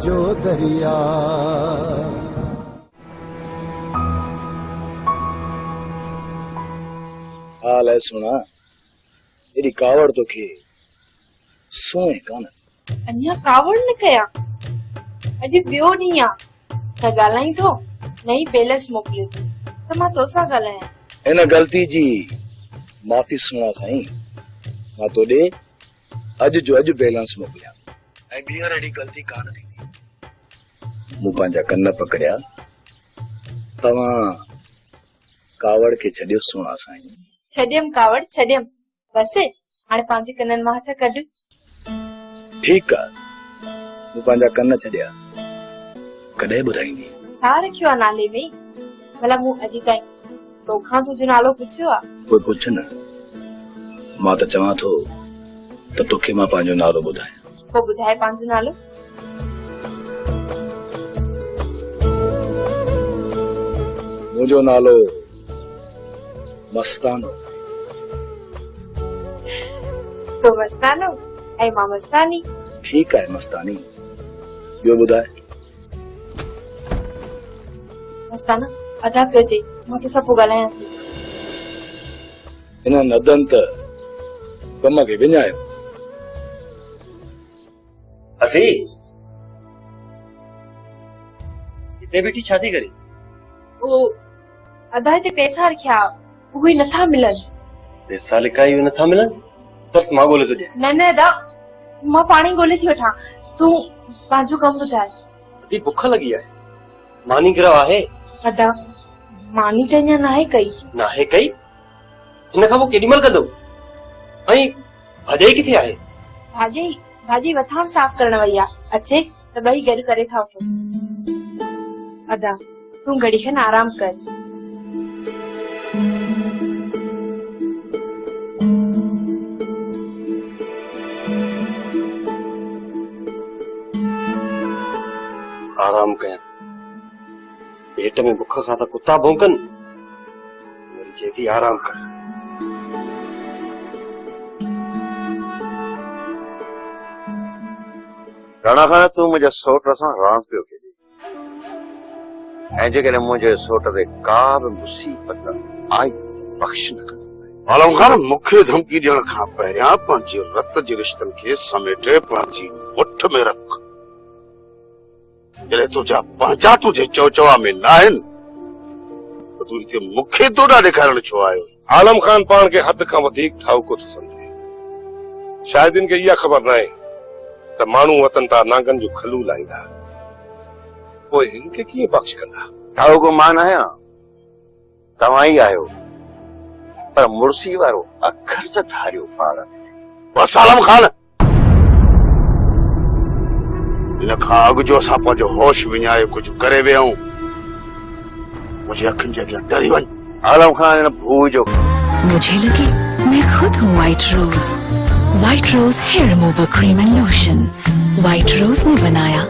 जो दरिया। हाल है सुना एडी कावड़ तो खे सोए कान अन्या कावड़ न कया अॼु ॿियो ॾींहुं आ त ॻाल्हाई थो नई बैलेंस मोकिलियो थी त मां तोसां ॻाल्हायां। इन गलती जी माफ़ी सुना साईं, मां तोॾे अॼु जो अॼु बैलेंस मोकिलिया ऐं ॿीहर अहिड़ी गलती कान थींदी। मूं पंहिंजा कन पकड़िया, तव्हां कावड़ खे छॾियो सुना साईं। छॾियमि कावड़ छॾियमि, बसि हाणे पंहिंजे कननि मां हथ कढ। ठीकु आहे, मूं पंहिंजा कन छॾिया, कॾहिं ॿुधाईंदी? छा रखियो आहे नाले में? भला मूं अॼु ताईं तोखां तुंहिंजो नालो पुछियो आहे? कोई पुछ न, मां त चवां थो त तोखे मां पंहिंजो नालो ॿुधायां। पोइ ॿुधाए पंहिंजो नालो। मुंहिंजो नालो मस्तानो। तो मस्तानो ऐं मां मस्तानी। ठीकु आहे मस्तानी, ॿियो ॿुधाए। मस्ताना अदा पियो चई, मां तोसां पोइ ॻाल्हायां थी। हिन नदन त कम खे विञायो। अफी इतने बेटी शादी करी? ओ अदा हिते पैसा रखिया, उहे नथा मिलनि। पैसा लिकाई नथा मिलनि? बस मां ॻोल्हे थो ॾियां। न न अदा, मां पाणी ॻोल्हे थी वठां, तूं पंहिंजो कमु ॿुधाए। अभी बुख लगी है, मानी गिरव आहे? अदा मानी त अञा नाहे कई। नाहे कई? हिन खां पोइ केॾी महिल कंदो? ऐं भाॼाई किथे आहे? भाॼी वथाण साफ़ करण वई आहे, अचे त ॿई गॾु करे था वठूं। अदा तूं घड़ी खन आराम कर। आराम कयां? पेट में बुख खां त कुत्ता भौंकनि, वरी चए थी आराम कर। राणा खान तू मुझे सोट सां रांदि पियो खेॾे ऐं जेकॾहिं मुंहिंजे सोट ते का बि मुसीबत आई बख़्श न कंदो। आलम खान मूंखे धमकी ॾियण खां पहिरियां पंहिंजे रत जे रिश्तनि खे समेटे पंहिंजी मुठ में रख। जॾहिं तुंहिंजा पंहिंजा तुंहिंजे चौचवा में न आहिनि त तूं हिते मूंखे तोड़ा ॾेखारण छो आयो? आलम खान पाण खे हद खां वधीक ठाउको थो सम्झे। शायदि इनखे इहा ख़बर न आहे त माण्हू वतन तां नांगनि जो खलू लाईंदा, पोइ हिनखे कीअं बख़्श कंदा? ठाउको मां न आहियां, तव्हां ई आहियो, पर मुर्सी वारो अखर त धारियो पाण। बस आलम खान, इन खां अॻु जो असां पंहिंजो होश विञाए कुझु करे वियऊं, मुंहिंजे अखियुनि जे अॻियां डरी वञ। आलम खान इन भू जो मुझे लगे मैं खुद हूँ White Rose. White Rose hair remover cream and lotion. White Rose ने बनाया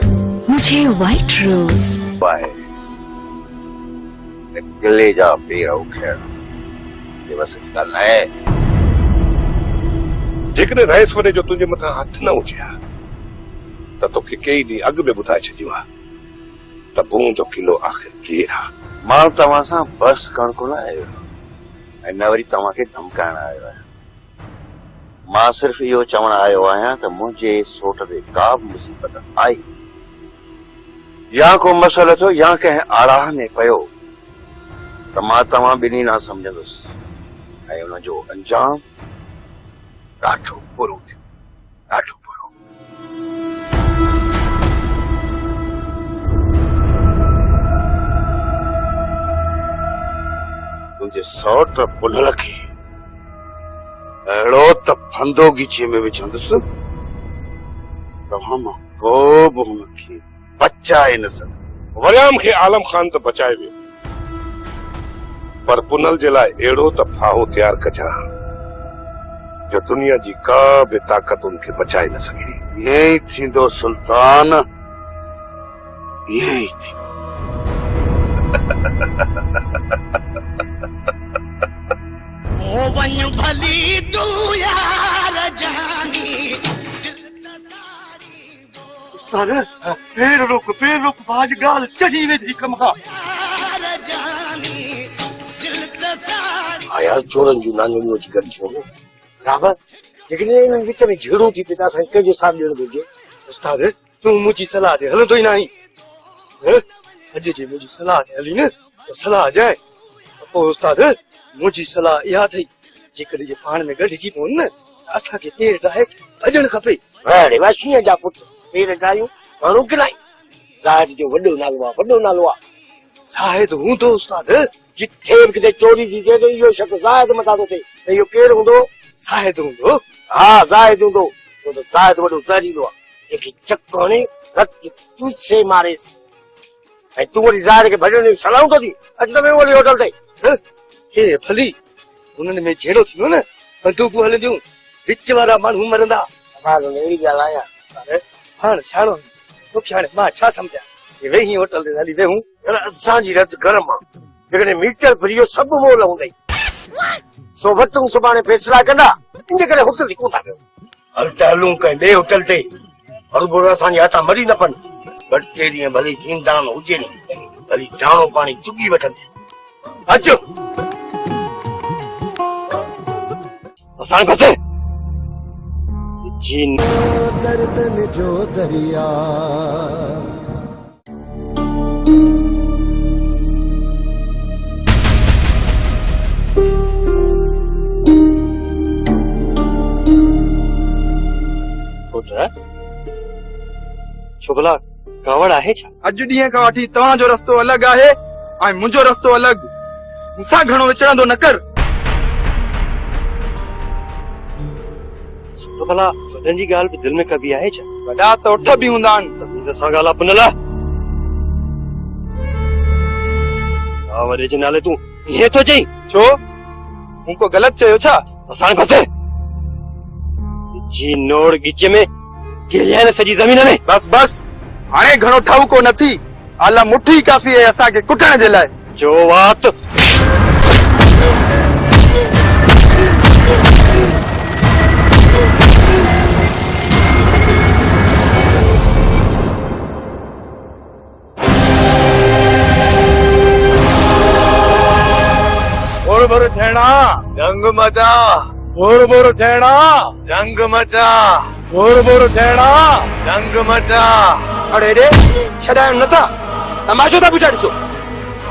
मुझे व्हाइट रोज। पाए गिले जा पेर उखेड़ ये बस ॻाल्हि न आहे। जेकॾहिं रईस वॾे जो तुंहिंजे मथां हथ न हुजे हा त तोखे कई ॾींहं अॻु में ॿुधाए छॾियो आहे त भूं जो किलो आख़िर केरु आहे। मां तव्हां सां बस करण कोन आयो ऐं न वरी तव्हांखे धमकाइण आयो आहियां। मां सिर्फ़ इहो चवण आयो आहियां त मुंहिंजे सोट ते का बि मुसीबत आई या को मसइलो थियो या कंहिं आड़ाह में पियो त मां तव्हां ॿिन्ही न सम्झंदुसि ऐं हुनजो अंजाम ॾाढो बुरो थियो, ॾाढो बुरो। मुंहिंजे सौट पुनल खे अहिड़ो त फंदो गीचे में विझंदुसि तव्हां मां को बि हुनखे बचाए न सघंदो। वरियाम खे आलम खान त बचाए वियो, पर पुनल जे लाइ अहिड़ो त फाहो तयारु कजां जो दुनिया जी का बि ताक़त उनखे बचाए न सघे। ईअं ई थींदो सुल्तान, ईअं ई थींदो। भली तू यार जानी उस्ताद पैर रोक बाज गाल चढ़ी वे थी कमका यार चोरन जूं नानियूं अची गॾु थियूं बराबर लेकिन इन विच में झेड़ो थी पिता सां कंहिंजो साथ ॾियणु घुरिजे उस्ताद तूं मुंहिंजी सलाह ते हलंदो ई न आहीं अॼु जे मुंहिंजी सलाह ते हली न त सलाह ॾियां त पोइ उस्ताद मुंहिंजी सलाह इहा अथई जेकॾहिं जे पाण में गॾिजी पवनि न असांखे पेर ठाहे भॼणु खपे अरे वाह शींहं जा पुट पेर ठाहियूं माण्हू किराई ज़ाहिद जो वॾो नालो आहे ज़ाहिद हूंदो उस्ताद जिथे बि किथे चोरी थी थिए त इहो शक ज़ाहिद मथां थो थिए त इहो केरु हूंदो ज़ाहिद हूंदो हा ज़ाहिद हूंदो छो त ज़ाहिद वॾो ज़हरीलो आहे जंहिंखे चक हणी रत चूसे मारेसि ऐं तूं वरी ज़ाहिद खे भॼण जी सलाहूं थो ॾी अचु त वरी होटल ते हे भली हुननि में जहिड़ो थींदो न बंदूकूं हलंदियूं विच वारा माण्हू मरंदा अहिड़ी ॻाल्हि आहे हाणे छाणो तोखे हाणे मां छा सम्झां वेही होटल ते हली वेहूं असांजी रत गरम आहे जेकॾहिं मीटर फ्री सभु मोल हूंदई सो वतूं सुभाणे फैसला कंदा इन करे होटल ई कोन था पियो हल त हलूं कंहिं ॿिए होटल ते हर असांजे हथां मरी न पनि ॿ टे ॾींहं भली कीमदान हुजे नी भली दाणो पाणी चुगी वठनि अचो असां बस जीन दर्दन जो दरिया छो भला कावड़ आहे छा अॼु ॾींहं खां वठी तव्हांजो रस्तो अलॻि आहे ऐं मुंहिंजो रस्तो अलॻि मूंसां घणो विचड़ंदो न कर छो भला वॾनि जी ॻाल्हि बि दिलि में कबी आहे छा वॾा त उठ बि हूंदा आहिनि तमीज़ सां ॻाल्हि आहे पुनला हा वॾे जे नाले तूं ईअं थो चई छो मूं को ग़लति चयो छा असां बस जी नोड़ गिच में गिलिया न सॼी ज़मीन में बस हाणे घणो ठाउको न थी आला मुठी काफ़ी आहे असांखे कुटण जे लाइ जो वात बोर थियणा जंग मचा बोर थियणा जंग मचा बोर थियणा जंग मचा अड़े रे छॾायो नथा तमाशो था बीठा ॾिसो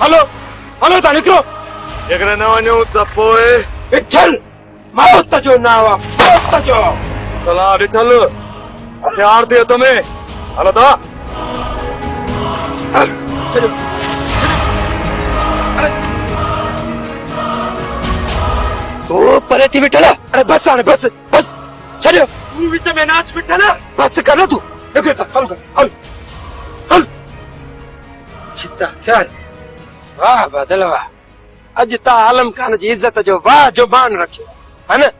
हलो था निकिरो जेकॾहिं न वञूं त पोइ विठल मौत जो नाव मौत जो सलाह ॾिठल हथियार थे हथ में हलो था चलो तो परे थी विठल अरे बस हाणे बस छॾियो तूं विच में नाच विठल बस कर न तूं निकिरो था हल चिता थिया वाह बदल वाह अॼु ता आलम खान जी इज्जत जो वाह जो मान रखियो है न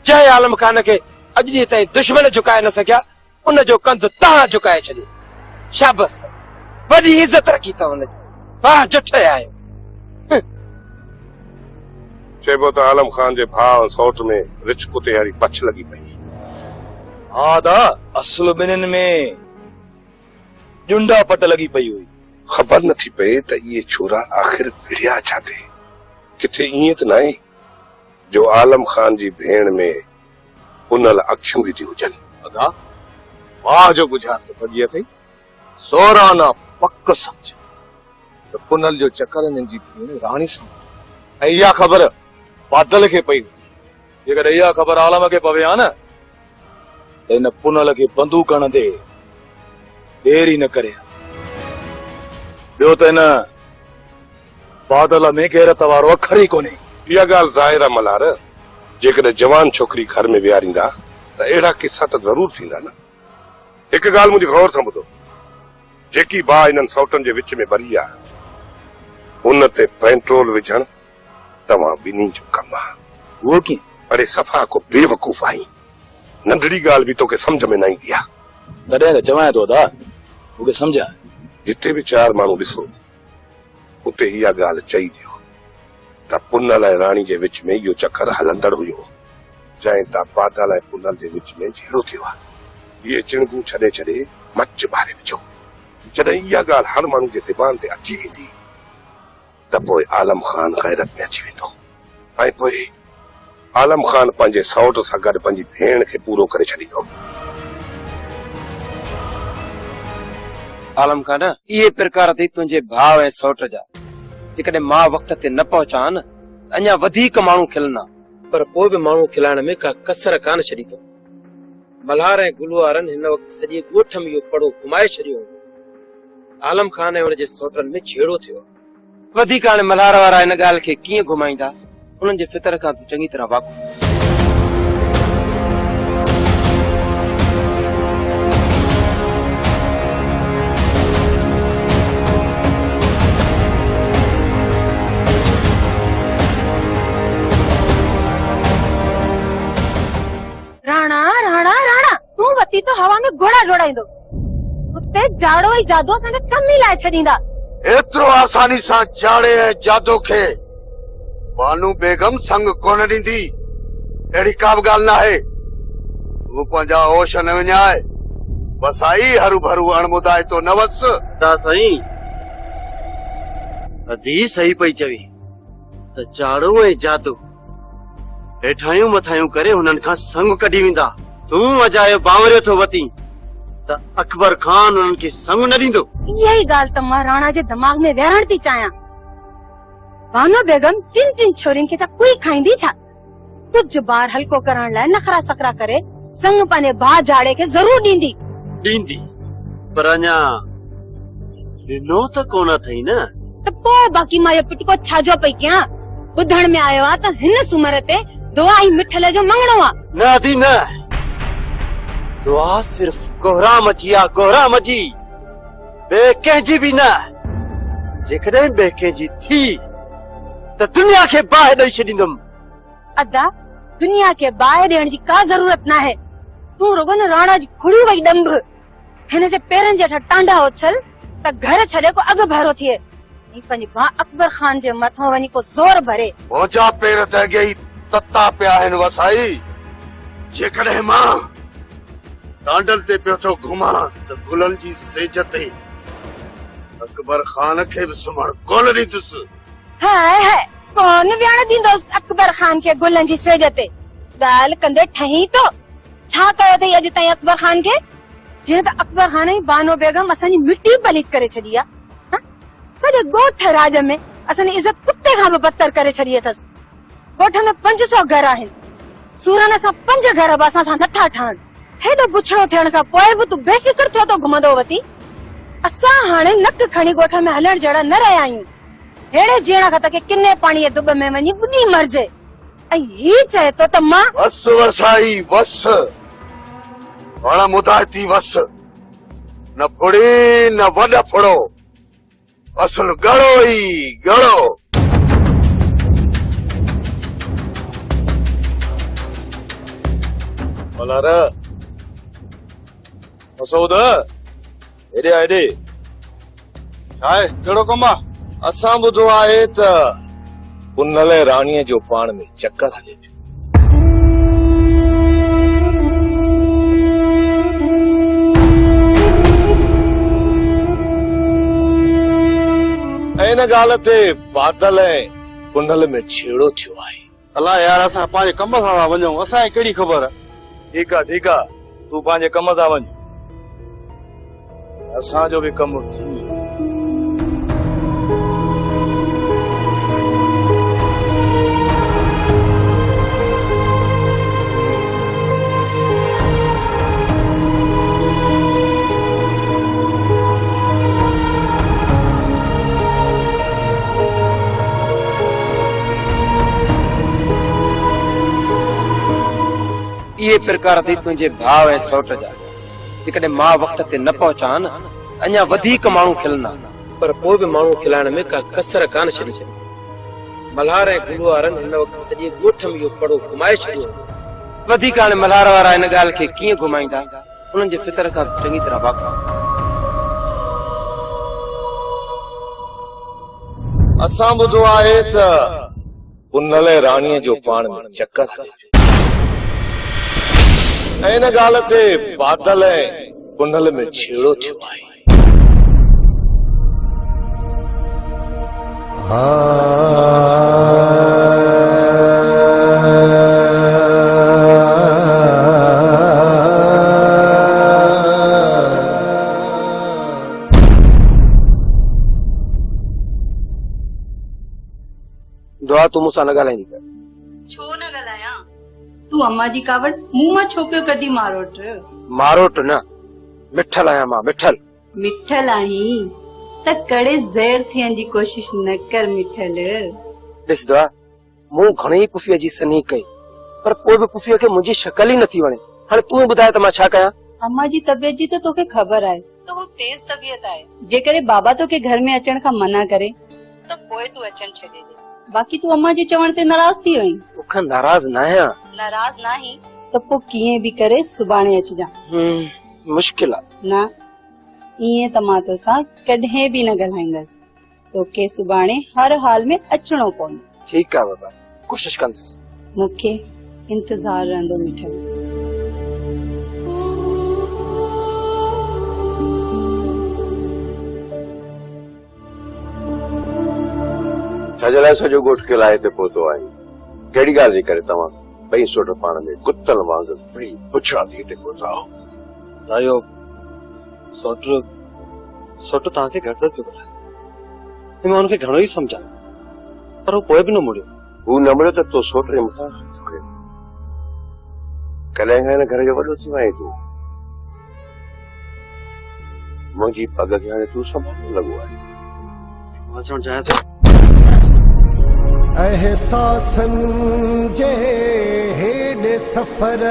जंहिं आलम खान खे अॼु ॾींहं ताईं दुश्मन झुकाए न सघिया उन जो कंध तव्हां झुकाए छॾियो शाबस वॾी इज्जत रखी अथव हुनजी वाह जुठ आयो चइबो त आलम खान जे भाउ सौट में रिच कुते वारी पछ लॻी पई हा दा असुल ॿिन्हिनि में जुंडा पट लॻी पई हुई ख़बर नथी पए त इहे छोरा आख़िर विढ़िया छा थे किथे ईअं त न आहे जो आलम खान जी भेण में पुनल अखियूं विधी हुजनि अदा वाह जो गुज़ार तो बढ़िया थी सोराना पक समझ तो पुनल जो चक्कर हिननि जी भेण राणी सां ऐं इहा ख़बर बादल खे पई हुजे जेकॾहिं इहा ख़बर आलम खे पवे हा न त हिन पुनल खे बंदूक हणंदे देर ई न करे ॿियो त हिन बादल में गैरत वारो अखर ई कोन्हे इहा ॻाल्हि ज़ाहिर आहे मल्हार जेकॾहिं जवान छोकिरी घर में विहारींदा त अहिड़ा किस्सा त ज़रूर थींदा न हिकु ॻाल्हि मुंहिंजी गौर सां ॿुधो जेकी भाउ हिननि सौटनि जे विच में बरी आहे उन ते पेट्रोल विझण तव्हां ॿिन्ही जो कमु आहे उहो कीअं अरे सफ़ा को बेवकूफ़ आहीं नंढड़ी ॻाल्हि बि तोखे सम्झ में न ईंदी आहे तॾहिं त चवां थो दा मूंखे सम्झा जिते बि चार माण्हू ॾिसो उते इहा ॻाल्हि चई ॾियो त पुनल ऐं राणी जे विच में इहो चक्कर हलंदड़ हुयो जंहिं तां बादल ऐं पुनल जे विच में जहिड़ो थियो आहे ये चिणगू छॾे छॾे मच ॿारे विझो। जॾहिं इहा ॻाल्हि हर माण्हू जे ज़बान ते अची वेंदी त पोइ आलम ख़ान गैरत में अची वेंदो ऐं पोइ आलम ख़ान पंहिंजे सौट सां गॾु पंहिंजी भेण खे पूरो करे छॾींदो। आलम ख़ान इहे प्रकार थी तुंहिंजे भाउ ऐं सौट जा। जेकॾहिं मां वक़्त ते न पहुचां न अञा वधीक माण्हू खिलंदा, पर पोइ बि माण्हू खिलाइण में का कसर कान छॾी अथऊं। मल्हार ऐं गुलवारनि हिन वक़्तु सॼे ॻोठ में इहो पड़ो घुमाए छॾियो हूंदो। आलम ख़ान ऐं हुनजे सौटनि में छेड़ो थियो। वधीक हाणे मल्हार वारा हिन ॻाल्हि खे कीअं घुमाईंदा, उन्हनि जे फितर खां तूं चङी तरह वाक़ुफ़ आहीं। राणा राणा राणा तू वती तो हवा में घोड़ा जोड़ाईंदो, उते जाड़ो ई जादू असांखे कम ई लाए छॾींदा। एतिरो आसानी सां जाड़े ऐं जादू खे बानू बेगम संग कोन ॾींदी। अहिड़ी का बि ॻाल्हि न आहे। तूं पंहिंजा होश न विञाए, बसि आई हरू भरू अणमुदाए तो न वस। साईं अधी सही पई चवी त जाड़ो ऐं जादू हेठायूं मथायूं करे हुननि खां संग कढी वेंदा। तूं अजायो बावरियो थो वती त अकबर खान हुननि खे संग न ॾींदो। यही ॻाल्हि त मां राणा जे दिमाग़ में विहरण थी चाहियां। बानो बेगम टिन छोरियुनि खे छा कुई खाईंदी छा? कुछ बार हल्को करण लाइ नखरा सकरा करे संग पंहिंजे भाउ जाड़े खे ज़रूर ॾींदी। पर अञा ॾिनो त कोन अथई न। त पोइ बाक़ी मां इहो पिटको छाजो पई कयां? ॿुधण में आयो आहे त हिन सूमर ते दुआ ऐं मिठल जो मंगणो आहे। न दी न, दुआ सिर्फ कोहरा मची आहे, कोहरा मची, ॿिए कंहिंजी बि न। जेकॾहिं ॿिए कंहिंजी थी त दुनिया खे बाहि ॾेई छॾींदुमि। अदा दुनिया खे बाहि ॾियण जी का ज़रूरत न आहे। तूं रुगो न राणा जी खुड़ी वई ॾंभ, हिन जे पेरनि जे हेठां टांडा उछल त घर छॾे को अॻु भरो थिए। पंहिंजे भाउ अकबर खान जे मथां वञी को ज़ोर भरे। मुंहिंजा पेर त अॻे ई तता पिया आहिनि वसाई। जेकॾहिं मां टांडल ते पियो थो घुमां त गुलनि जी सेज ते अकबर खान खे बि सुम्हण कोन ॾींदुसि। हाय हाय कौन वियाण ॾींदोसि अकबर खान खे गुलनि जी सेज ते? ॻाल्हि कंदे ठही तो छा कयो अथई अॼु ताईं अकबर खान खे? जीअं त अकबर खान ई बानो बेगम असांजी मिटी पलीत करे छॾी आहे। सॼे ॻोठ राज में असांजी इज़त कुत्ते खां बि बदतर करे छॾी अथसि। ॻोठ में 500 घर आहिनि, सूरन सां 5 घर बि असां सां नथा ठहनि। हेॾो बुछड़ो थियण खां पोइ बि तूं बेफिक्र थियो तो घुमंदो वती। असां हाणे नक खणी ॻोठ में हलण जहिड़ा न रहिया आहियूं। हेड़े जीअण खां त किने पाणीअ दुब में वञी ॿुॾी मरजे। ऐं ही चए तो त मां बस वसाई बस, वण मुदायती वस, न फुड़ी न वॾ फुड़ो, असल गड़ो ई गड़ो। मल्हार मसूद हेॾे आ हेॾे। छा आहे? कहिड़ो कमु आहे? असां ॿुधो आहे त पुनल राणीअ जो पाण में चक्कर हले पियो। हिन ॻाल्हि ते बादल ऐं पुनल में छेड़ो थियो आहे। अलाह यार असां पंहिंजे कम सां था वञूं, असांखे कहिड़ी ख़बर? ठीकु आहे ठीकु आहे, तूं पंहिंजे कम सां वञ, असांजो बि कमु थी। इहे प्रकार थी तुंहिंजे भाउ ऐं सौट जा। जेकॾहिं मां वक़्त ते न पहुचां न अञा वधीक माण्हू खिलंदा, पर पोइ बि माण्हू खिलाइण में का कसर कान छॾी अथऊं। मल्हार ऐं गुलवारनि हिन वक़्तु सॼे ॻोठ में इहो पड़ो घुमाए छॾियो। वधीक हाणे मल्हार वारा हिन ॻाल्हि खे कीअं घुमाईंदा, उन्हनि जे फितर खां चङी तरह वाक़ुफ़ आहियां। असां ॿुधो आहे त पुनल राणीअ जो पाण में चक्कर हले। ऐं हिन ॻाल्हि ते बादल ऐं कुनल में छेड़ो थियो आहे। दुआ तूं मूंसां न ॻाल्हाईंदी कर। छो न ॻाल्हायां? तूं अम्मा जी कावड़ मुंह मां छो पियो कढी मारोट? मारोट न, मिठल आहियां मां, मिठल। मिठल आहीं त कड़े ज़हर थियण जी कोशिश न कर मिठल। ॾिस दुआ, मूं घणेई पुफीअ जी सनी कई, पर पोइ बि पुफीअ खे मुंहिंजी शक्ल ई नथी वणे। हाणे तूं ई ॿुधाए त मां छा कयां? अम्मा जी तबियत जी त तोखे ख़बर आहे त हू तेज तबियत आहे। जेकरे बाबा तोखे घर में अचण खां मना करे त पोइ तूं अचण छॾे दे। बाक़ी तूं अम्मा जे चवण ते नाराज़ थी वहीं। तोखां नाराज़ न आहियां। नाराज़ न आहीं त पोइ कीअं बि करे सुभाणे अचिजां। मुश्किल आहे न, ईअं त मां तोसां कॾहिं बि न ॻाल्हाईंदसि। तोखे सुभाणे हर हाल में अचणो पवंदो। ठीकु आहे बाबा, कोशिश कंदुसि। मूंखे इंतज़ार रहंदो मिठल। छाजे लाइ सॼो ॻोठ खे लाहे ते पहुतो आहीं? कहिड़ी ॻाल्हि जे करे तव्हां ॿई सोट पाण में कुतल वांगुरु फ्री पुछड़ा थी हिते पहुता आहो? दायो सोट तव्हांखे घटि पियो ॻाल्हाए। मां हुनखे घणो ई सम्झायो, पर हू पोइ बि न मुड़ियो। हू न मुड़ियो त तो सोट जे मथां हथ खयो। कॾहिं खां हिन घर जो वॾो थी वएं तूं। मुंहिंजी पग खे हाणे तूं संभालण लॻो आहे। मां चवणु चाहियां थो, एहसासन जे हेॾे सफ़र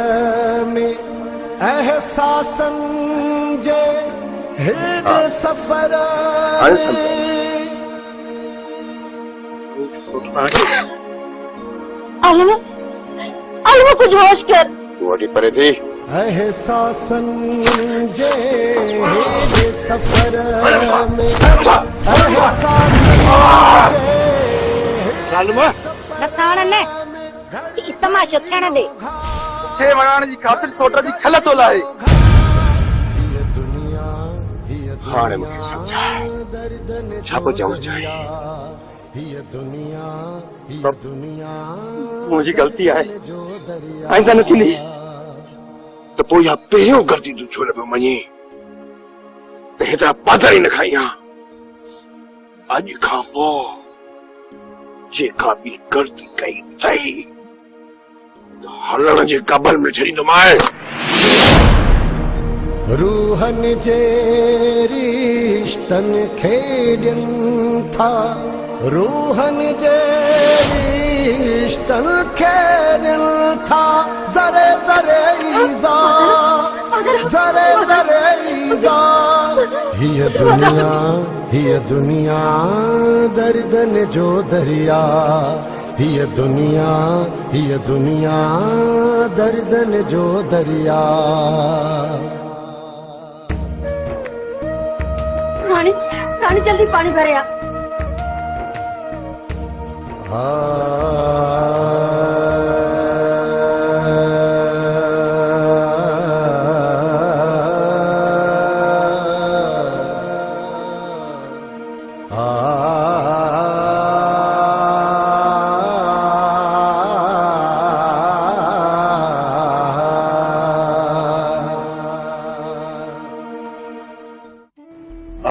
में, एहसासन जे हेॾे सफ़र आलम कुछ होश कर। तूं वठी परे थी। एहसासन जे हेॾे सफ़र में, एहसासन जे रसाण न तमाशो थियण दे। खे वणाण जी ख़ातिर सोट जी खल थो लाहे। हाणे मूंखे सम्झा छा पियो चवणु चाहीं? मुंहिंजी ग़लती आहे, आइंदा न थींदी त पोइ इहा पहिरियों ग़लती तूं छो न पियो मञी त हेतिरा पादर ई न खाईं? अॼु खां पोइ जेका बि ग़लती कई अथई त हलण जे क़बल में छॾींदोमांइ। रूहन जे रिश्तनि खे ॾियनि था, रूहन जे रिश्तनि खे ॾियनि था, ज़रे ज़रे ईज़ा, ज़रे ज़रे ईज़ा। हीअ दुनिया दर्दन जो दरिया, हीअ दुनिया दर्दन जो दरिया। रानी जल्दी पानी भरे आ।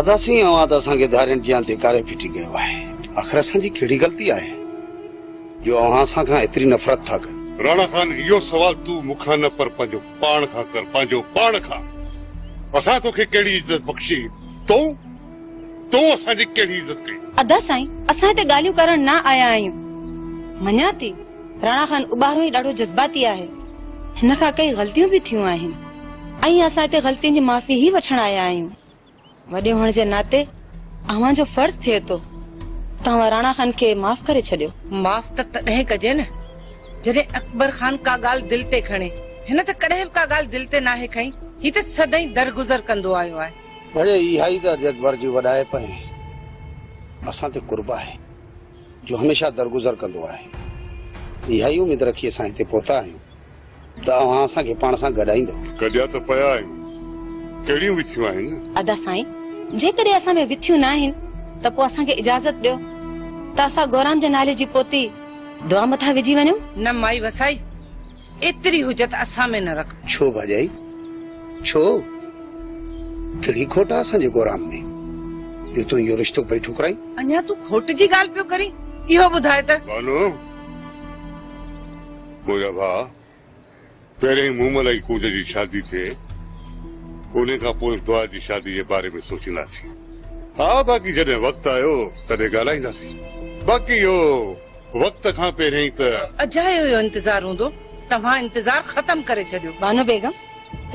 अदासी अवां त असांखे धारियुनि जी धिकारे फिटी कयो आहे। आख़िर असांजी कहिड़ी ग़लती आहे जो अव्हां असां खां एतिरी नफ़रत था कयो? राणा खान, इहो सवाल तूं मूंखां न पर पंहिंजो पाण खां कर, पंहिंजो पाण खां। असां तोखे कहिड़ी इज़त बख़्शी? तो असांजी कहिड़ी इज़त कई? अदा साईं, असां हिते ॻाल्हियूं करण न आया आहियूं। मञा थी राणा खान उॿारो ई ॾाढो जज़्बाती आहे। हिन खां कई ग़लतियूं बि थियूं आहिनि ऐं असां हिते ग़लतियुनि जी माफ़ी ई वठण आया आहियूं। वॾे हुअण जे नाते अव्हां जो फर्ज़ थिए थो तव्हां राणा खान खे माफ़ करे छॾियो। माफ़ त तॾहिं कजे न जॾहिं अकबर खान का ॻाल्हि दिल ते खणे। हिन त कॾहिं बि का ॻाल्हि दिल ते नाहे खईं। ही त सदाई दरगुज़र कंदो आयो आहे। भई इहा ई त अकबर जी वॾाइप आहे, असां ते कुर्ब आहे जो हमेशा दरगुज़र कंदो आहे। इहा ई उम्मीद रखी असां हिते पहुता आहियूं। त अव्हां असांखे पाण सां गॾाईंदो। गॾिया त पिया आहियूं, कहिड़ियूं विथियूं आहिनि? अदा साईं, जेकॾहिं असां में विथियूं न आहिनि त पोइ असांखे इजाज़त ॾियो त असां गौराम जे नाले जी पोती दुआ मथां विझी वञूं। न माई वसाई, एतिरी हुजत असां में न रख। छो भाॼाई, छो? कहिड़ी खोट आहे असांजे गोराम में जो तूं इहो रिश्तो पई ठुकराई? अञा तूं खोट जी ॻाल्हि पियो करी? इहो ॿुधाए त। बानो, मुंहिंजा भाउ, पहिरें मूमल जी कूद जी शादी थिए, उन खां पोइ दुआ जी शादी जे बारे में सोचींदासीं। हा, बाक़ी जॾहिं वक़्तु आयो तॾहिं ॻाल्हाईंदासीं। बाक़ी इहो वक़्त खां पहिरीं त अजायो इहो इंतज़ार हूंदो, तव्हां इंतज़ार ख़तम करे छॾियो। बानो बेगम,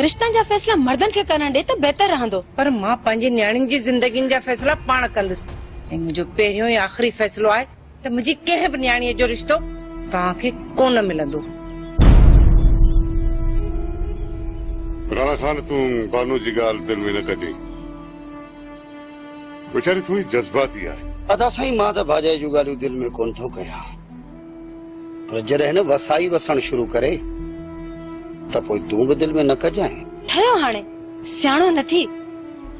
रिश्तनि जा फैसला मर्दनि खे करण ॾे त बहितर रहंदो। पर मां पंहिंजी न्याणियुनि जी ज़िंदगियुनि जा फैसला पाण कंदसि ऐं मुंहिंजो पहिरियों ऐं आख़िरी फैसलो आहे त मुंहिंजी कंहिं बि न्याणीअ जो रिश्तो तव्हांखे कोन मिलंदो। राणा खान, तूं बानो जी ॻाल्हि दिलि में न कजे, वीचारी थोड़ी जज़्बाती आहे। अदा साईं, मां त भाॼाई जूं ॻाल्हियूं दिलि में कोन थो कयां, पर जॾहिं न वसाई वसण शुरू करे त पोइ तूं बि दिलि में न कजांइ। ठहियो हाणे, सियाणो न थी,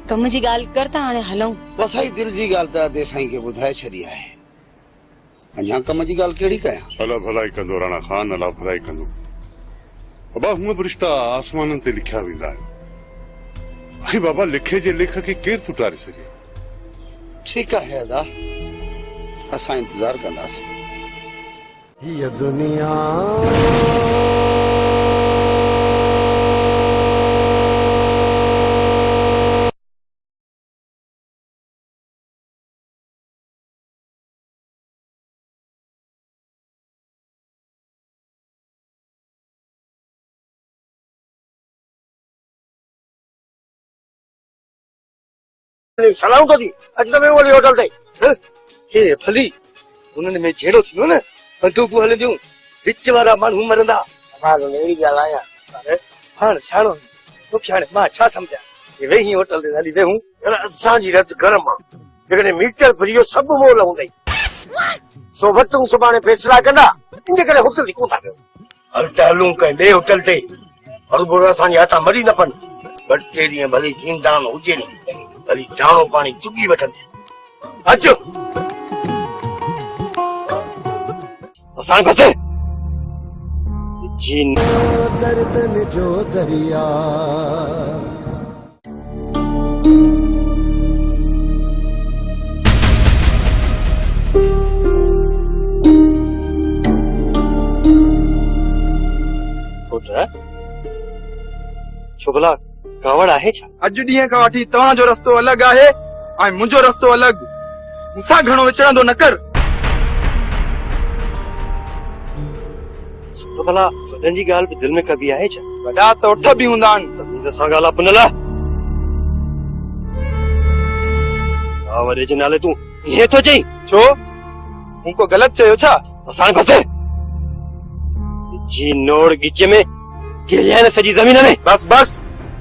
कम जी ॻाल्हि कर त हाणे हलूं। वसाई दिलि जी ॻाल्हि त अदे साईं खे ॿुधाए छॾी आहे, अञा कम जी ॻाल्हि कहिड़ी कयां? अला भलाई कंदो राणा खान, अला भलाई कंदो। बाबा, हूअं बि रिश्ता आसमाननि ते लिखिया वेंदा आहिनि। ऐं बाबा, लिखे जे लेख खे केरु तुटारे सघे? ठीकु आहे अदा, असां इंतज़ार कंदासीं। ये दुनिया सलाम तो थी अॼु त मैं वरी होटल ते हे भली उन्हनि में जहिड़ो थींदो न बंदूकूं हलंदियूं, विच वारा माण्हू मरंदा। समाज में अहिड़ी ॻाल्हि आया हाणे सियाणो तोखे हाणे मां छा सम्झां? वेही होटल ते हली वेहूं, असांजी रत गरम आहे, जेकॾहिं मीटर फ्री सभु मोल हूंदई सो वटूं सुभाणे फैसला कंदा, इन करे होटल ते कोन था पियो। हल त हलूं कंहिं ॿिए होटल ते, हर असांजे हथां मरी न पन। ॿ टे ॾींहं भली जींदाण हुजे नी, भली दाणो पाणी चुगी वठनि। अचो असां बसे जीन दर्दन जो दरिया छो भला कावड़ आहे छा? अॼु ॾींहं खां वठी तव्हांजो रस्तो अलॻि आहे ऐं मुंहिंजो रस्तो अलॻि, मूंसां घणो विचड़ंदो न कर। छो भला वॾनि जी ॻाल्हि बि दिलि में कबी आहे छा? वॾा त उठ बि हूंदा आहिनि। तमीज़ सां ॻाल्हि पुनला, वॾे जे नाले तूं ईअं थो चई? छो, मूं को ग़लति चयो छा? असां बसे जी नोड़ गिच में गेलिया न सॼी ज़मीन में। बस बस,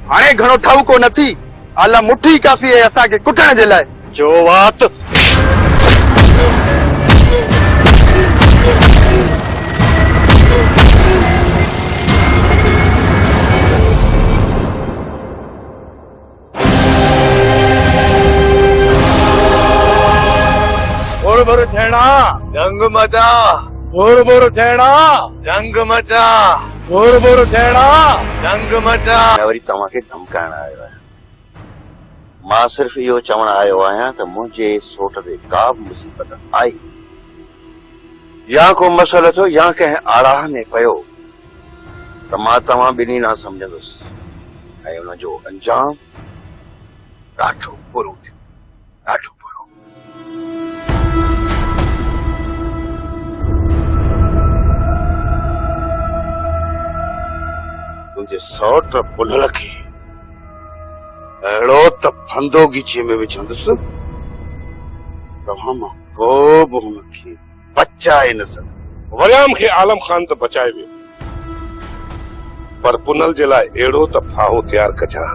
हाणे घणो ठाउको न थी, आला मुट्ठी काफ़ी आहे असांखे कुटण जे लाइ। जो वात बोर बोर थियणा जंग मचा, बोर बोर थियणा जंग मचा, बोर बोर थियणा जंग मचा। वरी तव्हांखे धमकाइण आयो आहियां। मां सिर्फ़ इहो चवण आयो आहियां त मुंहिंजे सोट ते का बि मुसीबत आई या को मसइलो थियो या कंहिं आड़ाह में पियो त मां तव्हां ॿिन्ही न सम्झंदुसि ऐं हुनजो अंजाम ॾाढो बुरो थियो, ॾाढो बुरो। मुंहिंजे सौट पुनल खे अहिड़ो त फंदो गीचे में विझंदुसि, तव्हां मां को बि हुनखे बचाए न सघंदो। वरियाम खे आलम खान त बचाए वियो, पर पुनल जे लाइ अहिड़ो त फाहो तयारु कजां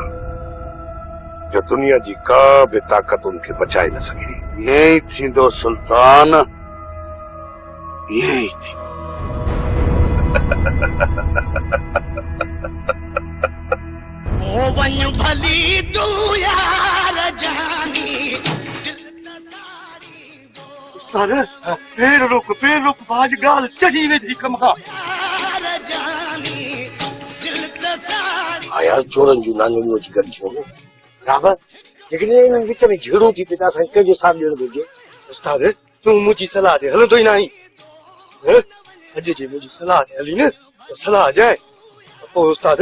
जो दुनिया जी का बि ताक़त उनखे बचाए न सघे। ईअं ई थींदो सुल्तान, ईअं ई थींदो। वञ भली तूं यार जानी उस्ताद पैर रोक बाज गाल चढ़ी वेठी कम खां हाँ यार चोरन जूं नांगणियूं अची गॾु थियूं न बराबर जेकॾहिं इन्हनि विच में झेड़ो थी पए त असांखे कंहिंजो साथ ॾियणु घुरिजे उस्ताद तूं मुंहिंजी सलाह ते हलंदो ई न आहीं अॼु जे मुंहिंजी सलाह ते हली न त सलाह ॾियां त पोइ उस्ताद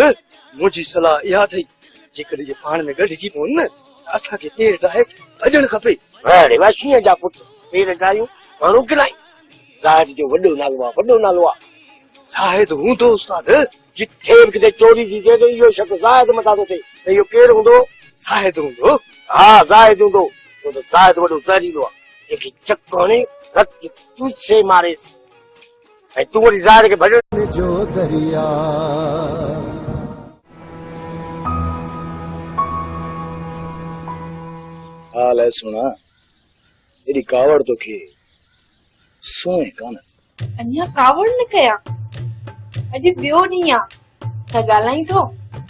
मुंहिंजी सलाह इहा अथई जेकॾहिं जे पाण में गॾिजी पवनि न असांखे पेर ठाहे भॼणु खपे अरे वाह शींहं जा पुट पेर ठाहियूं माण्हू किराई ज़ाहिद जो वॾो नालो आहे ज़ाहिद हूंदो उस्ताद जिथे बि किथे चोरी थी थिए त इहो शक ज़ाहिद मथां थो थिए त इहो केरु हूंदो ज़ाहिद हूंदो हा ज़ाहिद हूंदो छो त ज़ाहिद वॾो ज़हरीलो आहे जेके चक हणे रत चूसे मारेसि ऐं तूं वरी ज़ाहिद खे भॼण जो दरिया हाल है सुना एडी कावड़ तोखे सोए कान अञा कावड़ न कया अॼु ॿियो ॾींहुं आहे त ॻाल्हाई थो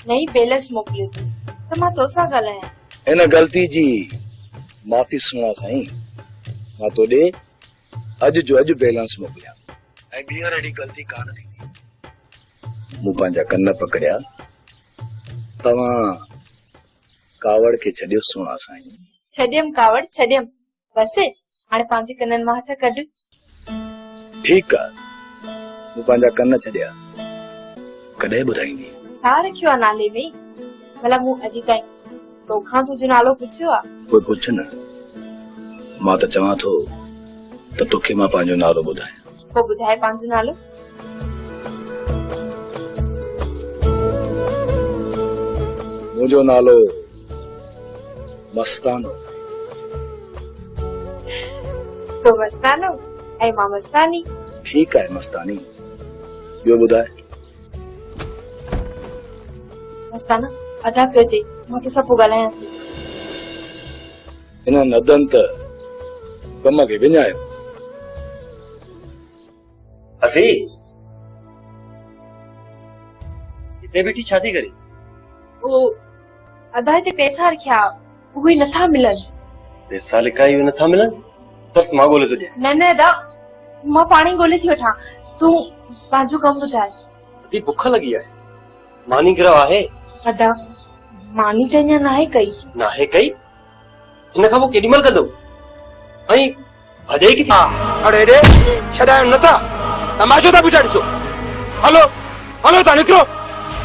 नई बैलेंस मोकिलियो थी त मां तोसां ॻाल्हायां इन गलती जी माफ़ी सुना साईं मां तोॾे अॼु जो अॼु बैलेंस मोकिलिया ऐं ॿीहर अहिड़ी गलती कान थींदी मूं पंहिंजा कन पकड़िया तव्हां कावड़ खे छॾियो सुना साईं छॾियमि कावड़ छॾियमि बसि हाणे पंहिंजे कननि मां हथ कढ ठीकु आहे मूं पंहिंजा कन छॾिया कॾहिं ॿुधाईंदी छा रखियो आहे नाले में भला मूं अॼु ताईं तोखां तुंहिंजो नालो पुछियो आहे कोई पुछ न मां त चवां थो त तोखे मां पंहिंजो नालो ॿुधायां पोइ ॿुधाए पंहिंजो नालो मुंहिंजो नालो मस्तानो तो मस्तानो ऐं मां मस्तानी ठीकु आहे मस्तानी ॿियो ॿुधाए मस्ताना अदा पियो चई मां तोसां पोइ ॻाल्हायां थी हिन नदन त कम खे विञायो अफी हिते बीठी छा थी करे ओ अदा हिते पैसा रखिया उहे नथा मिलनि पैसा लिकाई हुई नथा मिलनि बस मां ॻोल्हे थो ॾियां न न अदा मां पाणी ॻोल्हे थी वठां तूं पंहिंजो कमु ॿुधाए अती बुख लॻी आहे मानी गिरव आहे अदा मानी त अञा नाहे कई नाहे कई हिन खां पोइ केॾी महिल कंदो ऐं भॼे किथे अड़े रे छॾायो नथा तमाशो था बीठा ॾिसो हलो हलो था निकिरो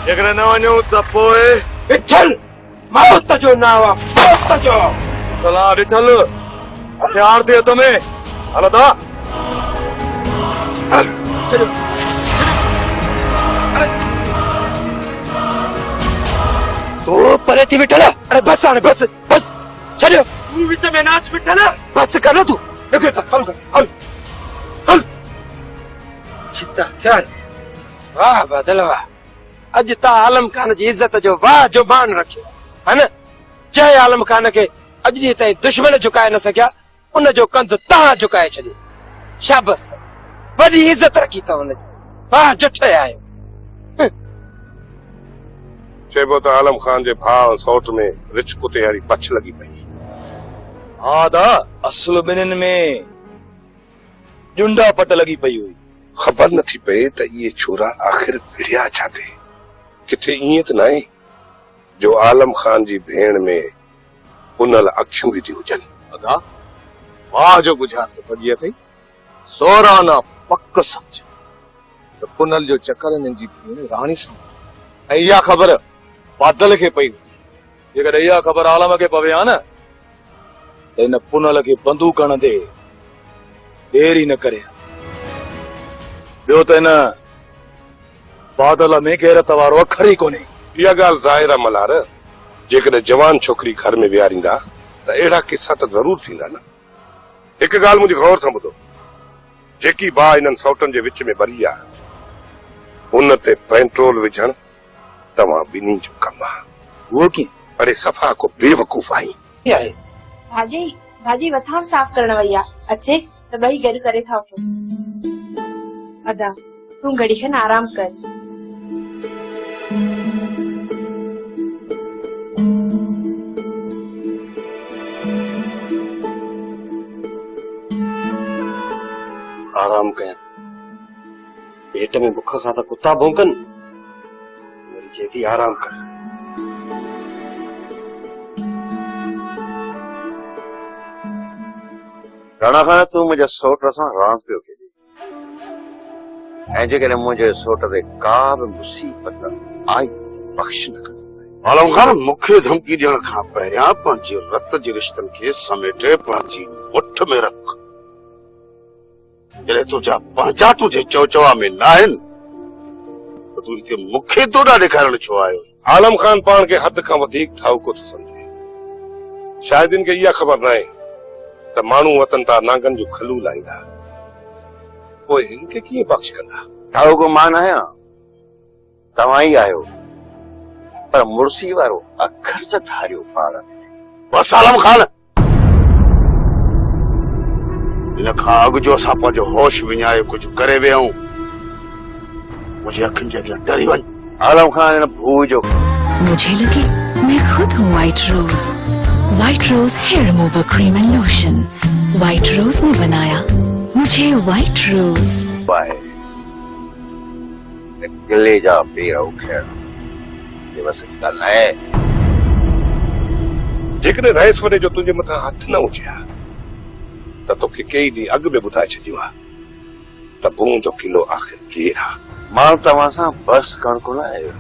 जेकॾहिं न वञूं त पोइ विठल मौत जो नाव आहे मौत जो सलाह ॾिठल हथियार ते हथ में हलो था चलो तो परे थी विठल अरे बस हाणे बस बस छॾियो तूं विच में नाच विठल बस कर न तूं निकिरो था हल हल हल चिता थिया वाह बादल वाह अॼु ता आलम खान जी इज्जत जो वाह जो मान रखियो है न जंहिं आलम खान खे अॼु ॾींहं ताईं दुश्मन झुकाए न सघिया उन जो कंधु तव्हां झुकाए छॾियो शाबस वॾी इज्जत रखी अथव हुनजी वाह जुठ आयो चइबो त आलम खान जे भाउ सौट में रिछ कुते वारी पछ लॻी पई हा दा असुल ॿिन्हिनि में जुंडा पट लॻी पई हुई ख़बर नथी पए त इहे छोरा आख़िर विड़िया छा थे किथे ईअं त न आहे जो आलम खान जी भेण में पुनल अखियूं बि थी हुजनि अदा वाह जो गुज़ार तो पड़ी अथई सोराना पक समझ त पुनल जो चक्कर हिननि जी भेण राणी सां ऐं इहा ख़बर बादल खे पई हुजे जेकॾहिं इहा ख़बर आलम खे पवे हा न त हिन पुनल खे बंदूक हणंदे देर ई न करे ॿियो त हिन बादल में गैरत वारो अखर ई कोन्हे इहा ॻाल्हि ज़ाहिर आहे मल्हार जेकॾहिं जवान छोकिरी घर में विहारींदा त अहिड़ा किस्सा त ज़रूर थींदा न हिकु ॻाल्हि मुंहिंजी गौर सां ॿुधो जेकी भाउ हिननि सौटनि जे विच में भरी आहे उन ते पेट्रोल विझण तव्हां ॿिन्ही जो कमु आहे उहो कीअं अरे सफ़ा को बेवकूफ़ आहीं आहे भाॼी भाॼी वथाण साफ़ करण वई आहे अचे त ॿई गॾु करे था वठूं अदा तूं घड़ी खनि आराम कर आराम कयां पेट में बुख खां त कुत्ता भौंकन वरी चए थी आराम कर। राणा खान तू मुंहिंजे सोट सां रांदि पियो खेॾे ऐं जेकॾहिं मुंहिंजे सोट ते का बि मुसीबत आई बख़्श न कंदो। आलम खान मूंखे धमकी ॾियण खां पहिरियां पंहिंजे रत जे रिश्तनि खे समेटे पंहिंजी मुठ में रख। जॾहिं तुंहिंजा पंहिंजा तुंहिंजे चौचवा में न आहिनि त तूं हिते मूंखे तोड़ा ॾेखारण छो आयो? आलम खान पाण खे हद खां वधीक ठाउको थो सम्झे। शायदि हिन खे इहा ख़बर न आहे त माण्हू वतन तां नांगनि जो खलू लाहींदा, पोइ हिन खे कीअं बख़्श कंदा? ठाउको मां न आहियां, तव्हां ई आहियो, पर मुर्सी वारो अखर त धारियो पाण। बस आलम खान, इन खां अॻु जो असां पंहिंजो होश विञाए कुझु करे विया आहियूं। मुंहिंजे अखियुनि जे अॻियां डरी वञ। आलम खान हिन भू जो मुझे लगे मैं खुद हूँ White Rose. White Rose hair remover cream and lotion. White Rose ने बनाया मुझे व्हाइट रोज। पाए गिले जा पेर उखेड़ ये बस ॻाल्हि न आहे। जेकॾहिं रईस वॾे जो तुंहिंजे मथां हथ न हुजे हा त तोखे कई ॾींहं अॻु में ॿुधाए छॾियो आहे त भूं जो किलो आख़िर केरु आहे। मां तव्हां सां बस करण कोन आयो।